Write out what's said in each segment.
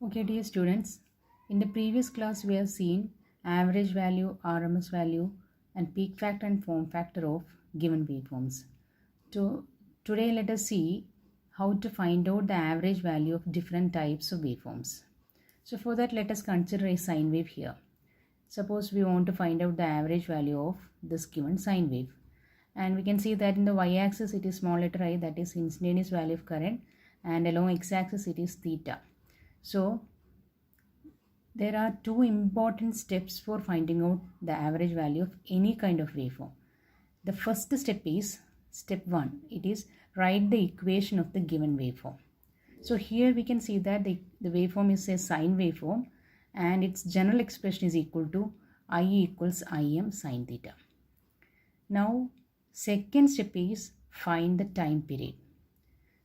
Okay, dear students, in the previous class we have seen average value, RMS value, and peak factor and form factor of given waveforms. Today let us see how to find out the average value of different types of waveforms. So for that let us consider a sine wave here. Suppose we want to find out the average value of this given sine wave. And we can see that in the y-axis it is small letter I, that is instantaneous value of current, and along x-axis it is theta. So there are two important steps for finding out the average value of any kind of waveform. The first step is step 1. It is write the equation of the given waveform. So here we can see that the waveform is a sine waveform and its general expression is equal to I equals Im sine theta. Now second step is find the time period.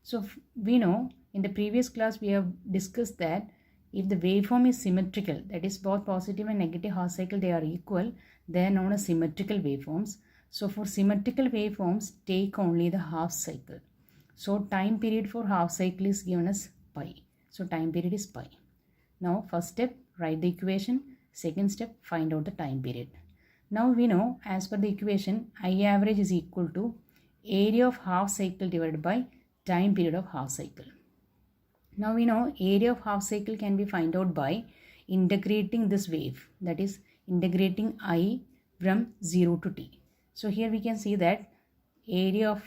So we know in the previous class we have discussed that if the waveform is symmetrical, that is both positive and negative half cycle they are equal, they are known as symmetrical waveforms. So for symmetrical waveforms take only the half cycle. So time period for half cycle is given as pi. So time period is pi. Now first step write the equation, second step find out the time period. Now we know as per the equation I average is equal to area of half cycle divided by time period of half cycle. Now we know area of half cycle can be found out by integrating this wave, that is integrating I from 0 to t. So here we can see that area of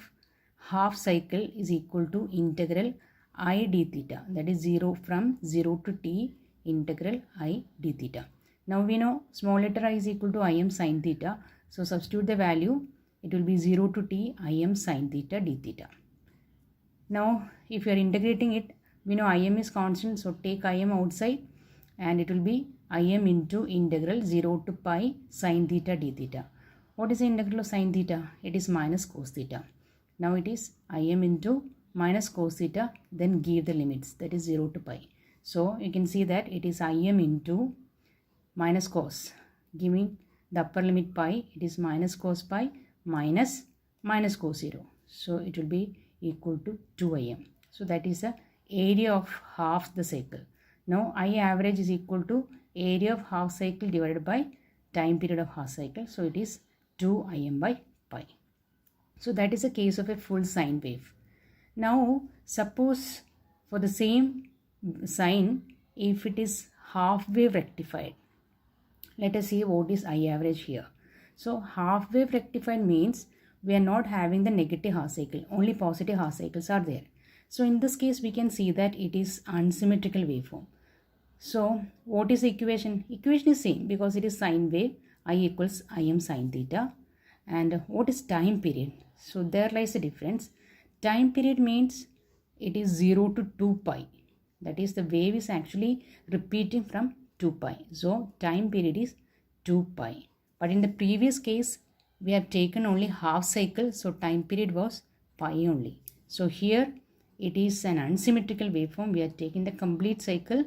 half cycle is equal to integral I d theta, that is 0 from 0 to t integral I d theta. Now we know small letter I is equal to Im sine theta. So substitute the value, it will be 0 to t Im sine theta d theta. Now if you are integrating it, we know Im is constant, so take Im outside and it will be Im into integral 0 to pi sine theta d theta. What is the integral of sine theta? It is minus cos theta. Now it is Im into minus cos theta, then give the limits, that is 0 to pi. So you can see that it is Im into minus cos, giving the upper limit pi, it is minus cos pi minus cos 0. So it will be equal to 2Im. So that is the area of half the cycle. Now I average is equal to area of half cycle divided by time period of half cycle. So it is 2Im by pi. So that is a case of a full sine wave. Now suppose for the same sine, if it is half wave rectified, let us see what is I average here. So half wave rectified means we are not having the negative half cycle, only positive half cycles are there. So in this case we can see that it is unsymmetrical waveform. So what is the equation? Equation is same because it is sine wave, I equals Im sine theta. And what is time period? So there lies the difference. Time period means it is 0 to 2 pi. That is the wave is actually repeating from 2 pi. So time period is 2 pi. But in the previous case we have taken only half cycle, so time period was pi only. So here it is an unsymmetrical waveform. We are taking the complete cycle,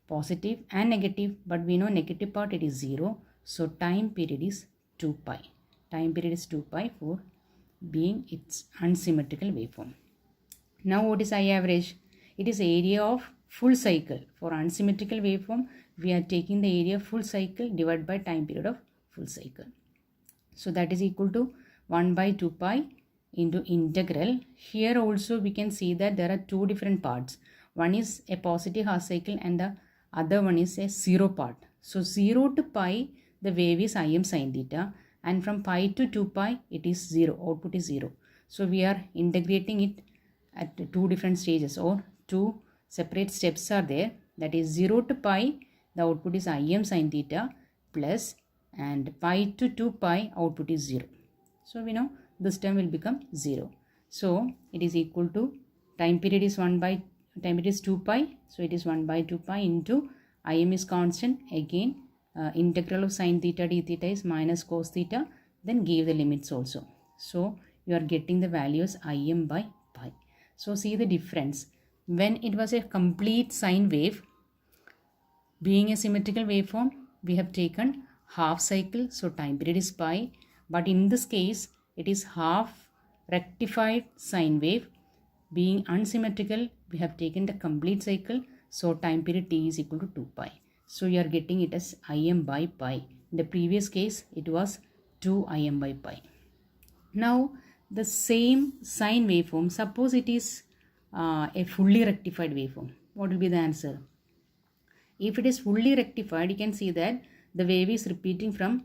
positive and negative, but we know negative part it is 0. So time period is 2 pi. Time period is 2 pi for being its unsymmetrical waveform. Now what is I average? It is area of full cycle. For unsymmetrical waveform, we are taking the area of full cycle divided by time period of full cycle. So that is equal to 1 by 2 pi into integral. Here also we can see that there are two different parts. One is a positive half cycle and the other one is a 0 part. So 0 to pi the wave is Im sine theta, and from pi to 2 pi it is 0, output is 0. So we are integrating it at two different stages, or two separate steps are there. That is 0 to pi the output is Im sine theta plus, and pi to 2 pi output is 0. So we know this term will become 0. So it is equal to time period is 2 pi. So it is 1 by 2 pi into Im is constant. Again integral of sine theta d theta is minus cos theta. Then give the limits also. So you are getting the values Im by pi. So see the difference. When it was a complete sine wave, being a symmetrical waveform, we have taken half cycle, so time period is pi. But in this case it is half rectified sine wave. Being unsymmetrical, we have taken the complete cycle, So time period t is equal to 2 pi. So you are getting it as Im by pi. In the previous case, it was 2 Im by pi. Now, the same sine waveform, suppose it is a fully rectified waveform. What will be the answer? If it is fully rectified, you can see that the wave is repeating from,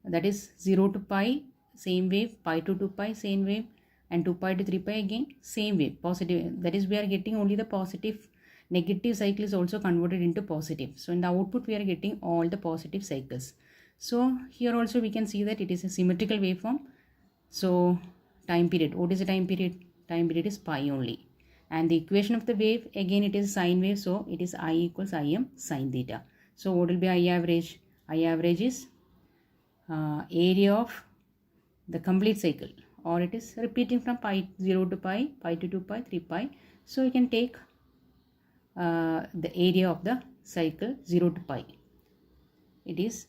that is 0 to pi, same wave, pi to 2 pi, same wave, and 2 pi to 3 pi again, same wave, positive. That is, we are getting only the positive. Negative cycle is also converted into positive. So in the output, we are getting all the positive cycles. So here also we can see that it is a symmetrical waveform. So time period, what is the time period? Time period is pi only. And the equation of the wave, again it is sine wave, so it is I equals Im sine theta. So what will be I average? I average is area of the complete cycle, or it is repeating from pi 0 to pi, pi to 2 pi, 3 pi. So you can take the area of the cycle 0 to pi. It is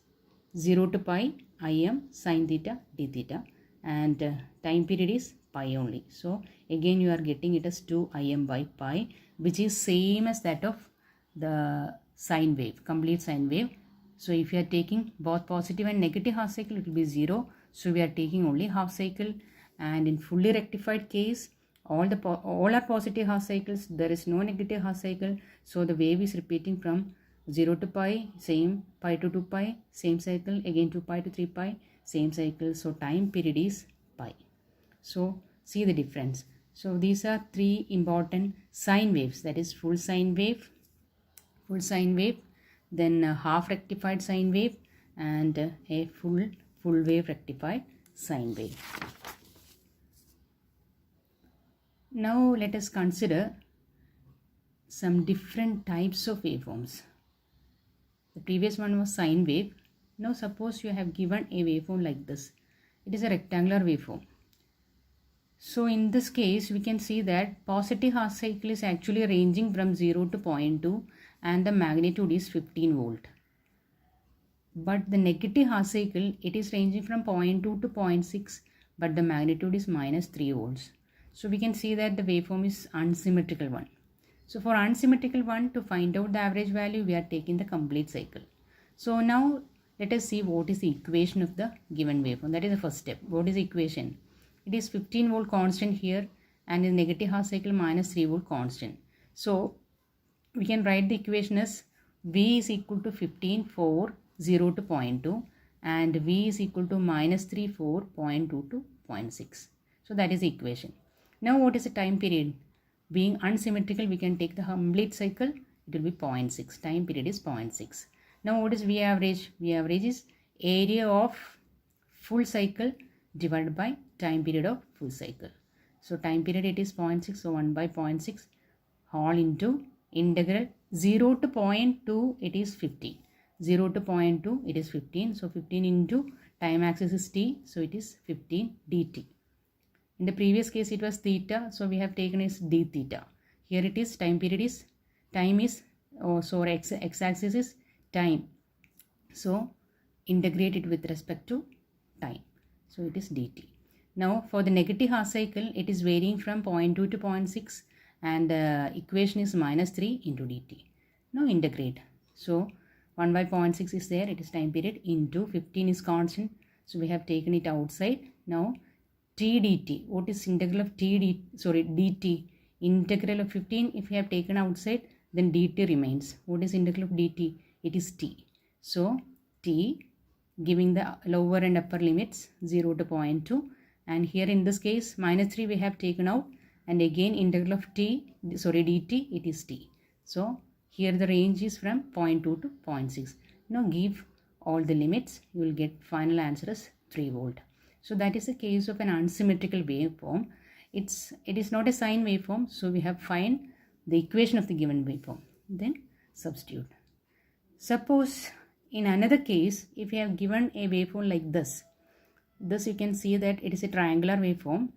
0 to pi Im sine theta d theta, and time period is pi only. So again you are getting it as 2 Im by pi, which is same as that of the sine wave, complete sine wave. So if you are taking both positive and negative half cycle, it will be 0. So we are taking only half cycle, and in fully rectified case, all are positive half cycles, there is no negative half cycle. So the wave is repeating from 0 to pi, same, pi to 2 pi, same cycle, again 2 pi to 3 pi, same cycle. So time period is pi. So see the difference. So these are three important sine waves, that is full sine wave, then half rectified sine wave, and a full wave rectified sine wave. Now let us consider some different types of waveforms. The previous one was sine wave. Now suppose you have given a waveform like this. It is a rectangular waveform. So in this case, we can see that positive half cycle is actually ranging from 0 to 0.2, and the magnitude is 15 volt. But the negative half cycle, it is ranging from 0.2 to 0.6, but the magnitude is minus 3 volts. So we can see that the waveform is unsymmetrical one. So for unsymmetrical one, to find out the average value, we are taking the complete cycle. So now let us see what is the equation of the given waveform. That is the first step. What is the equation? It is 15 volt constant here, and in negative half cycle minus 3 volt constant. So we can write the equation as V is equal to 15 for 0 to 0.2, and V is equal to minus 3 for 0.2 to 0.6. So that is the equation. Now what is the time period? Being unsymmetrical, we can take the complete cycle. It will be 0.6. Time period is 0.6. Now what is V average? V average is area of full cycle divided by time period of full cycle. So time period it is 0.6. So 1 by 0.6 all into integral 0 to 0.2, it is 15. 0 to 0.2, it is 15. So 15 into time axis is t. So it is 15 dt. In the previous case it was theta, so we have taken as d theta. Here it is time period is, x axis is time. So integrate it with respect to time. So it is dt. Now for the negative half cycle, it is varying from 0.2 to 0.6, and the equation is minus 3 into dt. Now integrate. So 1 by 0.6 is there, it is time period, into 15 is constant. So we have taken it outside. Now t dt, what is integral of dt? Integral of 15, if we have taken outside, then dt remains. What is integral of dt? It is t. So t, giving the lower and upper limits 0 to 0.2, and here in this case minus 3 we have taken out, and again integral of dt, it is t. So here the range is from 0.2 to 0.6. Now give all the limits, you will get final answer as 3 volt. So that is the case of an unsymmetrical waveform. It is not a sine waveform, so we have find the equation of the given waveform. Then substitute. Suppose in another case, if you have given a waveform like this you can see that it is a triangular waveform.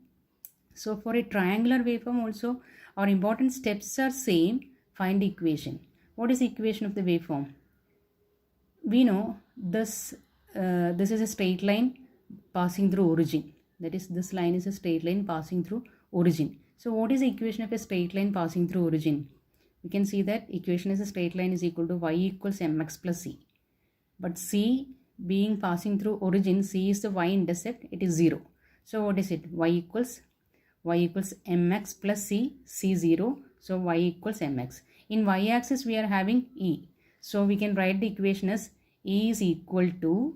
So for a triangular waveform also, our important steps are same. Find the equation. What is the equation of the waveform? We know this is a straight line passing through origin. That is, this line is a straight line passing through origin. So what is the equation of a straight line passing through origin? we can see that equation is a straight line is equal to y equals mx plus c. But c being passing through origin, c is the y-intercept, it is 0. So what is it? Y equals mx plus c, c 0. So y equals mx. In y-axis we are having e. So we can write the equation as e is equal to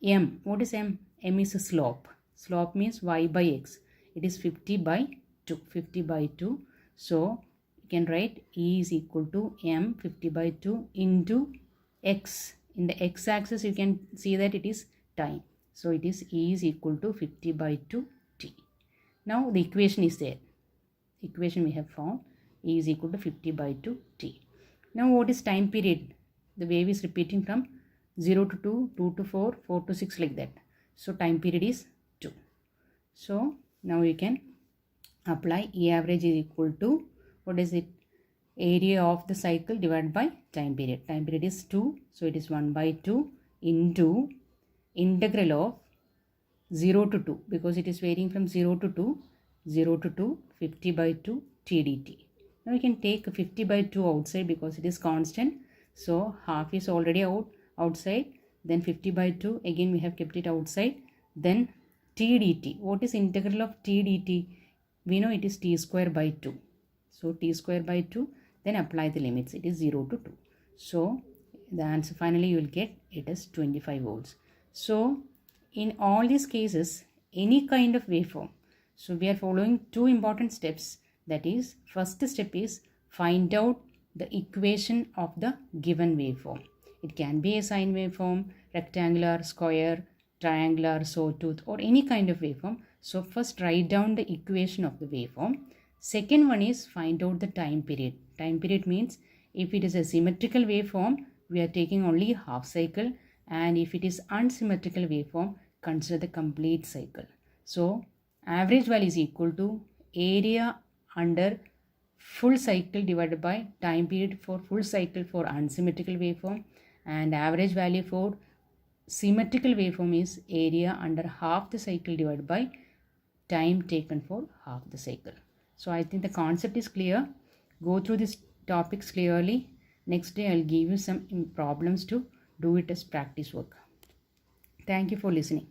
m. What is m? M is a slope. Slope means y by x. It is 50 by 2. 50 by 2. So you can write e is equal to m 50 by 2 into x. In the x-axis you can see that it is time. So it is e is equal to 50 by 2 t. Now the equation is there. Equation we have found, e is equal to 50 by 2 t. Now what is time period? The wave is repeating from 0 to 2, 2 to 4, 4 to 6 like that. So time period is 2. So now you can apply E average is equal to, what is it? Area of the cycle divided by time period. Time period is 2. So it is 1 by 2 into integral of 0 to 2, because it is varying from 0 to 2, 0 to 2, 50 by 2 t dt. Now we can take 50 by 2 outside because it is constant. So half is already outside. Then 50 by 2, again we have kept it outside. Then t dt. What is integral of t dt? We know it is t square by 2. So t square by 2. Then apply the limits. It is 0 to 2. So the answer finally you will get it is 25 volts. So in all these cases, any kind of waveform. So we are following two important steps. That is, first step is find out the equation of the given waveform. It can be a sine waveform, rectangular, square, triangular, sawtooth, or any kind of waveform. So first write down the equation of the waveform. Second one is find out the time period. Time period means if it is a symmetrical waveform, we are taking only half cycle, and if it is unsymmetrical waveform, consider the complete cycle. So average value is equal to area under full cycle divided by time period for full cycle for unsymmetrical waveform, and average value for symmetrical waveform is area under half the cycle divided by time taken for half the cycle. So I think the concept is clear. Go through these topics clearly. Next day I'll give you some problems to do it as practice work. Thank you for listening.